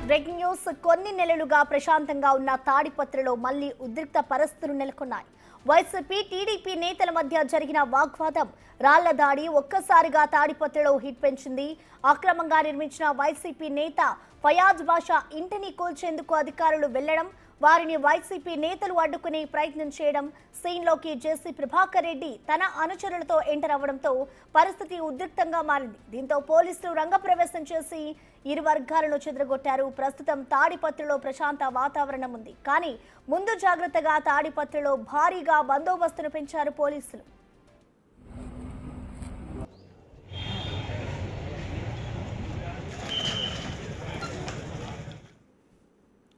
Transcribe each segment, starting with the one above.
Breaking news. కొన్ని నెలలుగా ప్రశాంతంగా ఉన్న తాడిపత్రిలో మళ్లీ ఉద్రిక్త పరిస్థితులు నెలకొన్నాయి. వైసీపీ టీడీపీ నేతల మధ్య జరిగిన వాగ్వాదం, రాళ్ల దాడి ఒక్కసారిగా తాడిపత్రిలో హీట్ పెంచింది. అక్రమంగా నిర్మించిన వైసీపీ నేత ఫయాజ్ బాషా ఇంటిని కూల్చేందుకు అధికారులు వెళ్లడం, వారిని వైసీపీ నేతలు అడ్డుకునే ప్రయత్నం చేయడం, సీన్లోకి జేసీ ప్రభాకర్ రెడ్డి తన అనుచరులతో ఎంటర్ అవ్వడంతో పరిస్థితి ఉద్రిక్తంగా మారింది. దీంతో పోలీసులు రంగప్రవేశం చేసి ఇరు వర్గాలను చెదరగొట్టారు. ప్రస్తుతం తాడిపత్రిలో ప్రశాంత వాతావరణం ఉంది. కానీ ముందు జాగ్రత్తగా తాడిపత్రిలో భారీగా బందోబస్తును పెంచారు పోలీసులు.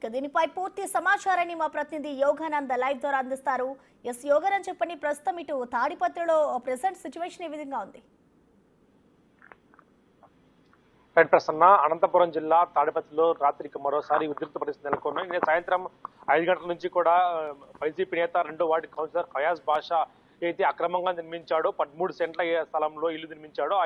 దీనిపై పూర్తి సమాచారాన్ని మా ప్రతినిధి యోగానంద్ లైవ్ ద్వారా అందిస్తారు. ఎస్ యోగానంద్, చెప్పండి, ప్రస్తుతం ఇటు తాడిపత్రిలో ప్రెసెంట్ సిచ్యువేషన్ ఏ విధంగా ఉంది? ప్రసన్న, అనంతపురం జిల్లా తాడిపత్రిలో రాత్రికి మరోసారి ఉద్రిక్త పరిస్థితి నెలకొన్నాయి. నేను సాయంత్రం 5 గంటల నుంచి కూడా వైసీపీ నేత 2వ వార్డు కౌన్సిలర్ ఫయాజ్ బాషా అయితే అక్రమంగా నిర్మించాడో 13 సెంట్ల స్థలంలో ఇల్లు నిర్మించాడో ఆ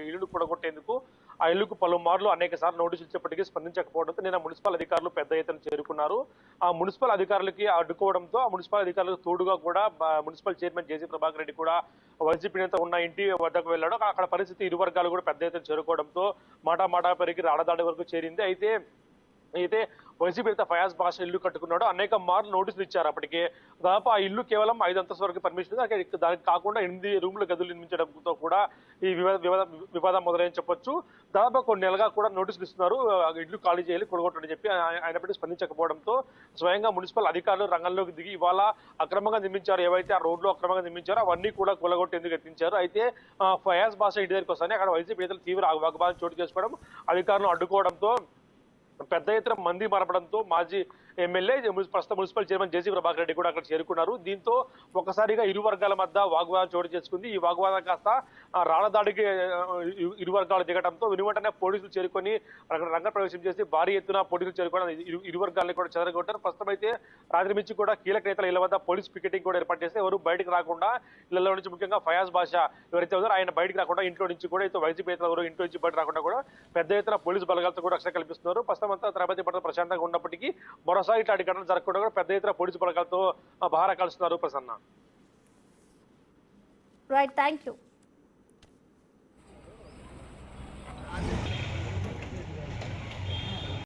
ఇల్లును కూడగొట్టేందుకు ఆ ఇల్లుకు పలుమార్లు అనేక సార్లు నోటీసులు ఇచ్చేప్పటికీ స్పందించకపోవడంతో నిన్న మున్సిపల్ అధికారులు పెద్ద ఎత్తున చేరుకున్నారు. ఆ మున్సిపల్ అధికారులకి అడ్డుకోవడంతో ఆ మున్సిపల్ అధికారులకు తోడుగా కూడా మున్సిపల్ చైర్మన్ జేసీ ప్రభాకర్ రెడ్డి కూడా వైసీపీ నేత ఉన్న ఇంటి వద్దకు వెళ్ళాడు. అక్కడ పరిస్థితి ఇరు వర్గాలు కూడా పెద్ద ఎత్తున చేరుకోవడంతో మాటా పెరిగి రాడదాడి వరకు చేరింది. అయితే వైసీపీ నేత ఫయాజ్ బాషా ఇల్లు కట్టుకున్నాడు. అనేక మార్లు నోటీసులు ఇచ్చారు. అప్పటికే దాదాపు ఆ ఇల్లు కేవలం 5 అంతస్తుల వరకు పర్మిషన్, దానికి కాకుండా 8 రూముల గదులు నిర్మించడంతో కూడా ఈ వివాదం మొదలైన చెప్పొచ్చు. దాదాపు కొన్ని నెలలుగా కూడా నోటీసులు ఇస్తున్నారు, ఇల్లు ఖాళీ చేయాలి, కొడగొట్టని చెప్పి అయినప్పటికీ స్పందించకపోవడంతో స్వయంగా మున్సిపల్ అధికారులు రంగంలోకి దిగి ఇవాళ అక్రమంగా నిర్మించారు, ఏవైతే ఆ రోడ్లు అక్రమంగా నిర్మించారో అవన్నీ కూడా కూలగొట్టేందుకు యత్నించారు. అయితే ఫయాజ్ బాషా ఇంటి దగ్గరికి వస్తానే అక్కడ వైసీపీ నేతలు తీవ్ర వాగ్వాదం చోటు చేసుకోవడం, అధికారులను అడ్డుకోవడంతో పెద్ద ఎత్తున మంది మరపడంతో మాజీ ఎమ్మెల్యే ప్రస్తుత మున్సిపల్ చైర్మన్ జేసీ ప్రభాకర్ రెడ్డి కూడా అక్కడ చేరుకున్నారు. దీంతో ఒక్కసారిగా ఇరు వర్గాల మధ్య వాగ్వాదం చోటు చేసుకుంది. ఈ వాగ్వాదం కాస్త రాళ్లదాడికి ఇరు వర్గాలు దిగడంతో వెనువెంటనే పోలీసులు చేరుకొని రంగప్రవేశం చేసి భారీ ఎత్తున పోలీసులు చేరుకొని ఇరు వర్గాలను కూడా చెదరగొట్టారు. ప్రస్తుతం అయితే రాత్రి నుంచి కూడా కీలక నేతల ఇళ్ల వద్ద పోలీస్ పికెటింగ్ కూడా ఏర్పాటు చేస్తే ఎవరు బయటకు రాకుండా, ఇళ్లలో నుంచి ముఖ్యంగా ఫయాజ్ బాషా ఎవరైతే ఉన్నారో ఆయన బయటకు రాకుండా, ఇంట్లో నుంచి కూడా అయితే వైసీపీ నేతలు ఎవరు ఇంట్లో నుంచి బయట రాకుండా కూడా పెద్ద ఎత్తున పోలీసు బలగాలతో కూడా రక్షణ కల్పిస్తున్నారు. ప్రస్తుతం అంతా తిరుపతి పట్ల ప్రశాంతంగా ఉన్నప్పటికీ మరోసారి ఇట్లాంటి ఘటనలు జరగకుండా కూడా పెద్ద ఎత్తున పోలీసు బలగాలతో పహారా కలుస్తున్నారు. ప్రసన్న. Right, thank you.